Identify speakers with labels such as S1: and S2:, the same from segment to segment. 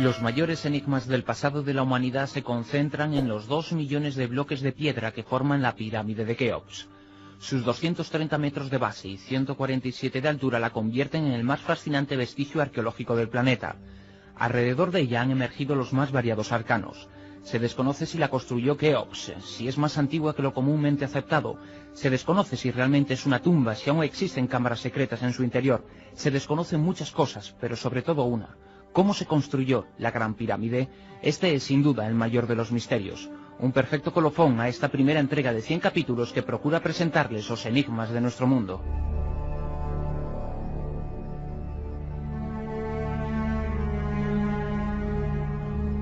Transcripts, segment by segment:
S1: Los mayores enigmas del pasado de la humanidad se concentran en los 2 millones de bloques de piedra que forman la pirámide de Keops. Sus 230 metros de base y 147 de altura la convierten en el más fascinante vestigio arqueológico del planeta. Alrededor de ella han emergido los más variados arcanos. Se desconoce si la construyó Keops, si es más antigua que lo comúnmente aceptado. Se desconoce si realmente es una tumba, si aún existen cámaras secretas en su interior. Se desconocen muchas cosas, pero sobre todo una. ¿Cómo se construyó la Gran Pirámide? Este es sin duda el mayor de los misterios. Un perfecto colofón a esta primera entrega de 100 capítulos que procura presentarles los enigmas de nuestro mundo.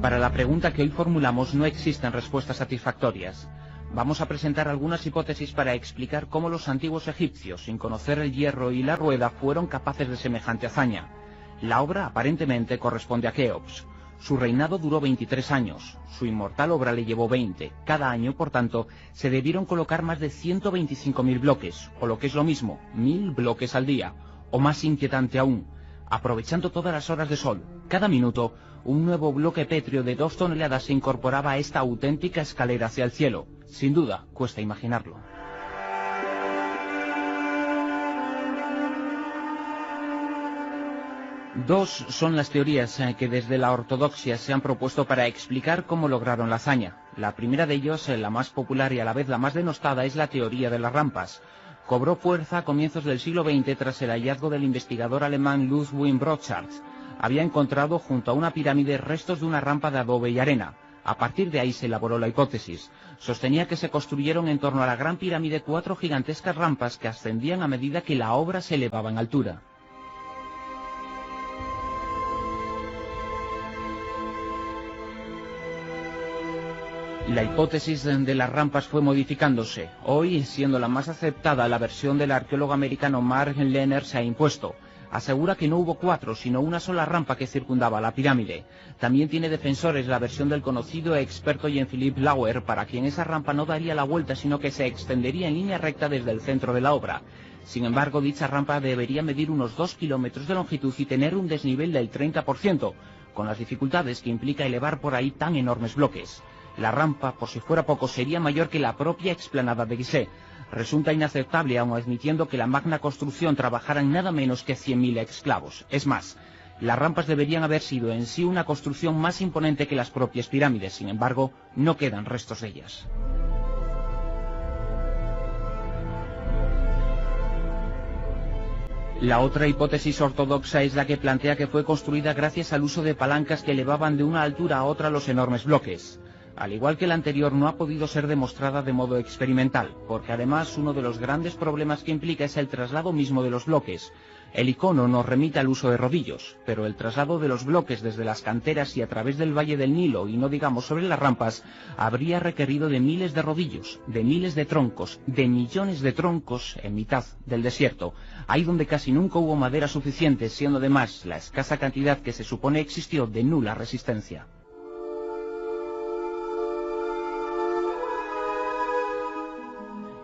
S1: Para la pregunta que hoy formulamos no existen respuestas satisfactorias. Vamos a presentar algunas hipótesis para explicar cómo los antiguos egipcios, sin conocer el hierro y la rueda, fueron capaces de semejante hazaña. La obra aparentemente corresponde a Keops. Su reinado duró 23 años, su inmortal obra le llevó 20. Cada año, por tanto, se debieron colocar más de 125.000 bloques, o lo que es lo mismo, 1.000 bloques al día, o más inquietante aún, aprovechando todas las horas de sol. Cada minuto, un nuevo bloque pétreo de 2 toneladas se incorporaba a esta auténtica escalera hacia el cielo. Sin duda, cuesta imaginarlo. Dos son las teorías que desde la ortodoxia se han propuesto para explicar cómo lograron la hazaña. La primera de ellos, la más popular y a la vez la más denostada, es la teoría de las rampas. Cobró fuerza a comienzos del siglo XX tras el hallazgo del investigador alemán Ludwig Borchardt. Había encontrado junto a una pirámide restos de una rampa de adobe y arena. A partir de ahí se elaboró la hipótesis. Sostenía que se construyeron en torno a la Gran Pirámide 4 gigantescas rampas que ascendían a medida que la obra se elevaba en altura. La hipótesis de las rampas fue modificándose. Hoy, siendo la más aceptada, la versión del arqueólogo americano Mark Lehner se ha impuesto. Asegura que no hubo 4, sino una sola rampa que circundaba la pirámide. También tiene defensores la versión del conocido e experto Jean-Philippe Lauer, para quien esa rampa no daría la vuelta, sino que se extendería en línea recta desde el centro de la obra. Sin embargo, dicha rampa debería medir unos 2 kilómetros de longitud y tener un desnivel del 30%, con las dificultades que implica elevar por ahí tan enormes bloques. La rampa, por si fuera poco, sería mayor que la propia explanada de Gizeh. Resulta inaceptable, aun admitiendo que la magna construcción trabajaran nada menos que 100.000 esclavos. Es más, las rampas deberían haber sido en sí una construcción más imponente que las propias pirámides. Sin embargo, no quedan restos de ellas. La otra hipótesis ortodoxa es la que plantea que fue construida gracias al uso de palancas que elevaban de una altura a otra los enormes bloques. Al igual que la anterior, no ha podido ser demostrada de modo experimental, porque además uno de los grandes problemas que implica es el traslado mismo de los bloques. El icono nos remite al uso de rodillos, pero el traslado de los bloques desde las canteras y a través del Valle del Nilo, y no digamos sobre las rampas, habría requerido de miles de rodillos, de miles de troncos, de millones de troncos en mitad del desierto, ahí donde casi nunca hubo madera suficiente, siendo además la escasa cantidad que se supone existió de nula resistencia.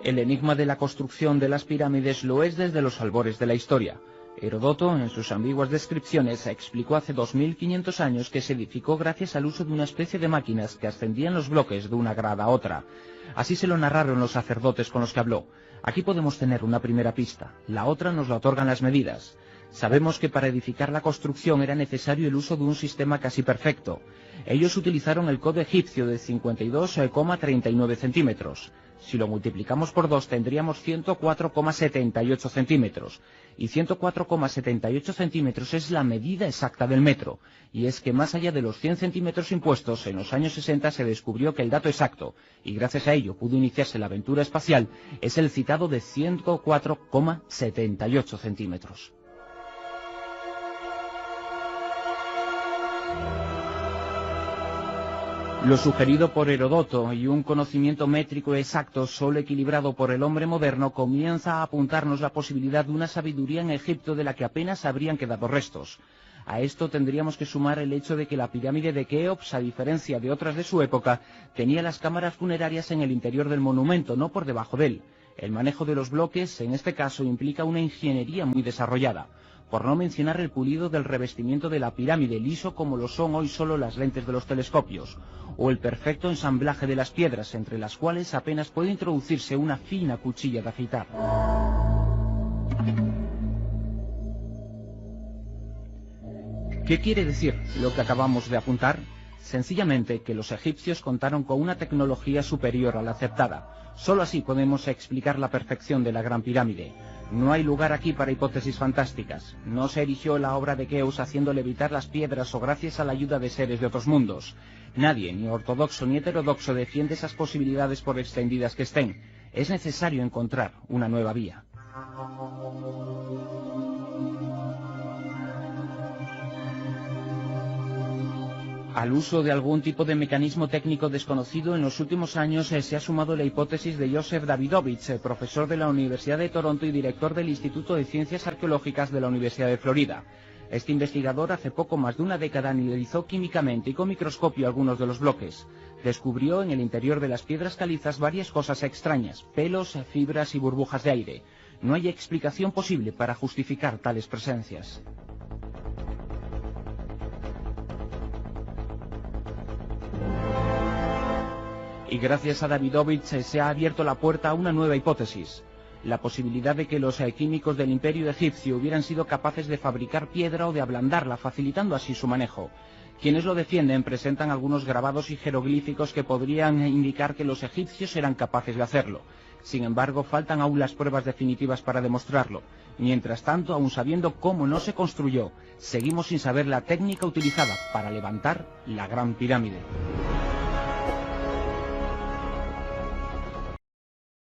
S1: El enigma de la construcción de las pirámides lo es desde los albores de la historia. Heródoto, en sus ambiguas descripciones, explicó hace 2500 años que se edificó gracias al uso de una especie de máquinas que ascendían los bloques de una grada a otra. Así se lo narraron los sacerdotes con los que habló. Aquí podemos tener una primera pista, la otra nos la otorgan las medidas. Sabemos que para edificar la construcción era necesario el uso de un sistema casi perfecto. Ellos utilizaron el codo egipcio de 52,39 centímetros. Si lo multiplicamos por 2 tendríamos 104,78 centímetros. Y 104,78 centímetros es la medida exacta del metro. Y es que más allá de los 100 centímetros impuestos, en los años 60 se descubrió que el dato exacto, y gracias a ello pudo iniciarse la aventura espacial, es el citado de 104,78 centímetros. Lo sugerido por Heródoto y un conocimiento métrico exacto solo equilibrado por el hombre moderno comienza a apuntarnos la posibilidad de una sabiduría en Egipto de la que apenas habrían quedado restos. A esto tendríamos que sumar el hecho de que la pirámide de Keops, a diferencia de otras de su época, tenía las cámaras funerarias en el interior del monumento, no por debajo de él. El manejo de los bloques, en este caso, implica una ingeniería muy desarrollada. por no mencionar el pulido del revestimiento de la pirámide, liso como lo son hoy solo las lentes de los telescopios, o el perfecto ensamblaje de las piedras, entre las cuales apenas puede introducirse una fina cuchilla de afeitar. ¿Qué quiere decir lo que acabamos de apuntar? Sencillamente que los egipcios contaron con una tecnología superior a la aceptada. Solo así podemos explicar la perfección de la Gran Pirámide. No hay lugar aquí para hipótesis fantásticas. No se erigió la obra de Keops haciendo levitar las piedras o gracias a la ayuda de seres de otros mundos. Nadie, ni ortodoxo ni heterodoxo, defiende esas posibilidades por extendidas que estén. Es necesario encontrar una nueva vía. Al uso de algún tipo de mecanismo técnico desconocido, en los últimos años se ha sumado la hipótesis de Joseph Davidovich, profesor de la Universidad de Toronto y director del Instituto de Ciencias Arqueológicas de la Universidad de Florida. Este investigador hace poco más de una década analizó químicamente y con microscopio algunos de los bloques. Descubrió en el interior de las piedras calizas varias cosas extrañas, pelos, fibras y burbujas de aire. No hay explicación posible para justificar tales presencias. Y gracias a Davidovich se ha abierto la puerta a una nueva hipótesis. La posibilidad de que los químicos del Imperio egipcio hubieran sido capaces de fabricar piedra o de ablandarla, facilitando así su manejo. Quienes lo defienden presentan algunos grabados y jeroglíficos que podrían indicar que los egipcios eran capaces de hacerlo. Sin embargo, faltan aún las pruebas definitivas para demostrarlo. Mientras tanto, aun sabiendo cómo no se construyó, seguimos sin saber la técnica utilizada para levantar la Gran Pirámide.